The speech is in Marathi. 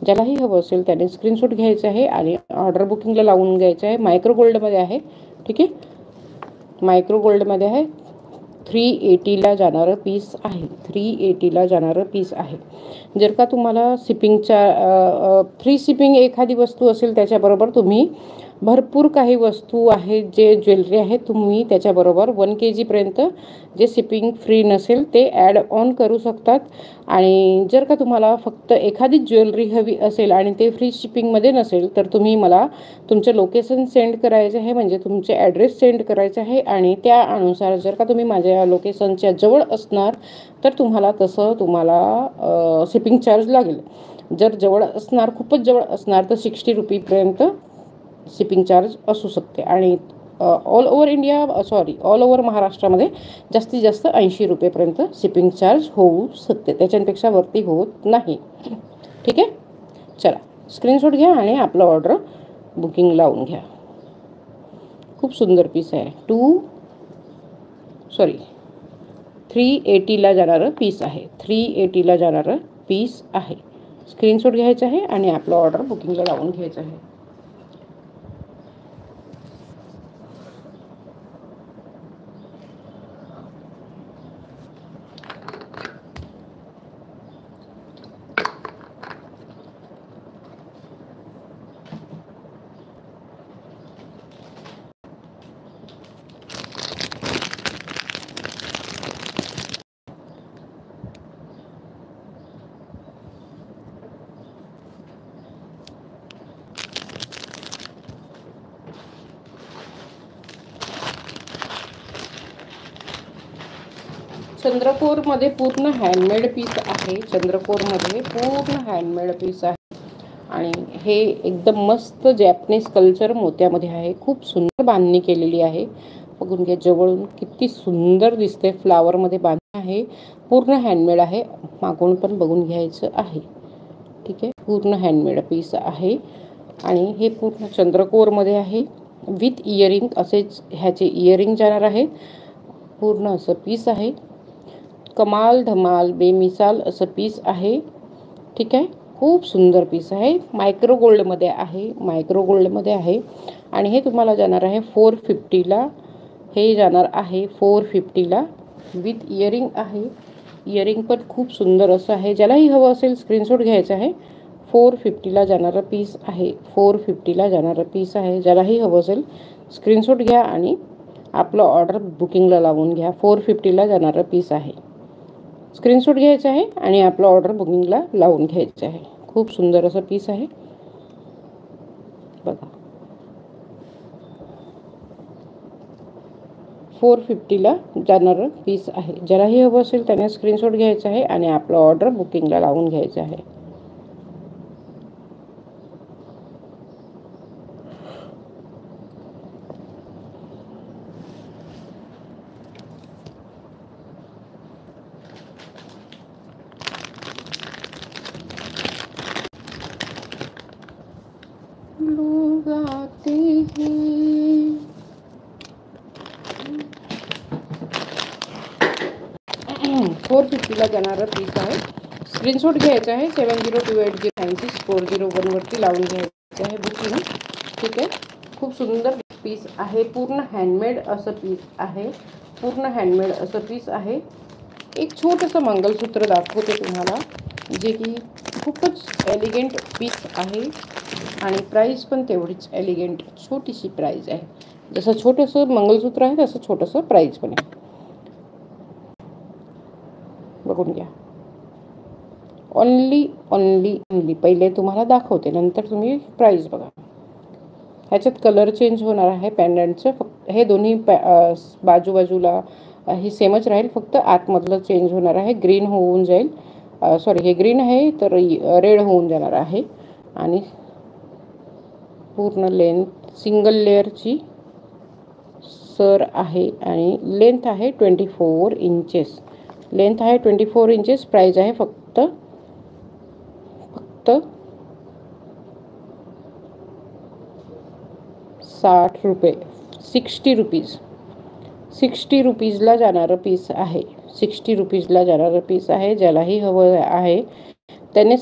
ज्यालाही हवं असेल त्याने स्क्रीनशॉट घ्यायचा आहे आणि ऑर्डर बुकिंगला लावून घ्यायचं आहे. मायक्रो गोल्डमध्ये आहे. ठीक आहे, मायक्रो गोल्डमध्ये आहे. 380ला जाणारं पीस आहे. 380ला जाणारं पीस आहे. जर का तुम्हाला शिपिंगच्या फ्री शिपिंग एखादी वस्तू असेल त्याच्याबरोबर तुम्ही भरपूर काही वस्तू आहेत जे ज्वेलरी आहे तुम्ही त्याच्याबरोबर 1 kg जे शिपिंग फ्री नसेल ते ॲड ऑन करू शकतात. आणि जर का तुम्हाला फक्त एखादी ज्वेलरी हवी असेल आणि ते फ्री शिपिंगमध्ये नसेल तर तुम्ही मला तुमचं लोकेशन सेंड करायचं आहे, म्हणजे तुमचे ॲड्रेस सेंड करायचं आहे आणि त्यानुसार जर का तुम्ही माझ्या लोकेशनच्या जवळ असणार तर तुम्हाला शिपिंग चार्ज लागेल. जर जवळ असणार, खूपच जवळ असणार तर 60 रुपीपर्यंत शिपिंग चार्ज असू शकते. आणि ऑल ओव्हर महाराष्ट्रामध्ये जास्तीत जास्त 80 रुपयेपर्यंत शिपिंग चार्ज होऊ शकते, त्याच्यापेक्षा वरती होत नाही. ठीक आहे, चला स्क्रीनशॉट घ्या आणि आपलं ऑर्डर बुकिंग लावून घ्या. खूप सुंदर पीस आहे. 380ला जाणारं पीस आहे. 380ला जाणारं पीस आहे. स्क्रीनशॉट घ्यायचं आहे आणि आपलं ऑर्डर बुकिंगला लावून घ्यायचं आहे. चंद्रकोरमध्ये पूर्ण हँडमेड पीस आहे. चंद्रकोरमध्ये पूर्ण हँडमेड पीस आहे आणि हे एकदम मस्त जॅपनीज कल्चर मोत्यामध्ये आहे. खूप सुंदर बांधणी केलेली आहे. बघून घ्या जवळून किती सुंदर दिसते. फ्लावरमध्ये बांधणी आहे. पूर्ण हँडमेड आहे. मागून पण बघून घ्यायचं आहे. ठीक आहे, पूर्ण हँडमेड पीस आहे आणि हे पूर्ण चंद्रकोरमध्ये आहे. विथ इयरिंग असेच ह्याचे इयरिंग जाणार आहे. पूर्ण असं पीस आहे. कमाल धमाल बेमिसाल असं पीस आहे. ठीक आहे, खूप सुंदर पीस आहे. मायक्रो गोल्डमध्ये आहे आणि हे तुम्हाला जाणार आहे 450ला. हे जाणार आहे 450ला विथ इयरिंग आहे. इयरिंग पण खूप सुंदर असं आहे. ज्यालाही हवं असेल स्क्रीनशॉट घ्यायचा आहे. 450ला जाणारं पीस आहे. 450ला जाणारं पीस आहे. ज्यालाही हवं असेल स्क्रीनशॉट घ्या आणि आपलं ऑर्डर बुकिंगला लावून घ्या. 450ला जाणारं पीस आहे. स्क्रीनशॉट घ्यायचा आहे आणि आपलं ऑर्डर बुकिंगला लावून घ्यायचं आहे. खूप सुंदर असं पीस आहे बघा. 450ला जाणारं पीस आहे. ज्यालाही हवं असेल त्याने स्क्रीनशॉट घ्यायचा आहे आणि आपलं ऑर्डर बुकिंगला लावून घ्यायचं आहे. लोग आते हैं 450ला जाणारं पीस आहे. स्क्रीनशॉट घ्यायचा आहे. 7028096401 वरती लावून घ्यायचं आहे बुकिंग. ठीक आहे, खूप सुंदर पीस आहे. पूर्ण हँडमेड असं पीस आहे. एक छोटंसं मंगलसूत्र दाखवते तुम्हाला जे की खूपच एलिगंट पीस आहे आणि प्राईस पण तेवढीच एलिगंट. छोटीशी प्राईज आहे. जसं छोटंसं मंगलसूत्र आहे तसं छोटंसं प्राईज पण आहे. बघून घ्या. ओनली पहिले तुम्हाला दाखवते नंतर तुम्ही प्राईस बघा. ह्याच्यात कलर चेंज होणार आहे पॅन्डंटचं. फक्त हे दोन्ही बाजूबाजूला हे सेमच राहील. फक्त आतमधलं चेंज होणार आहे. ग्रीन होऊन जाईल. हे ग्रीन आहे तर रेड होऊन जाणार आहे. आणि पूर्ण लेंथ सिंगल लेअरची सर आहे आणि लेंथ आहे 24 इंचेस. प्राईज आहे फक्त 60 रुपये. 60 रुपीजला जाणारं पीस आहे. 60 रुपीजला जाणारं पीस आहे. ज्यालाही हवं आहे त्याने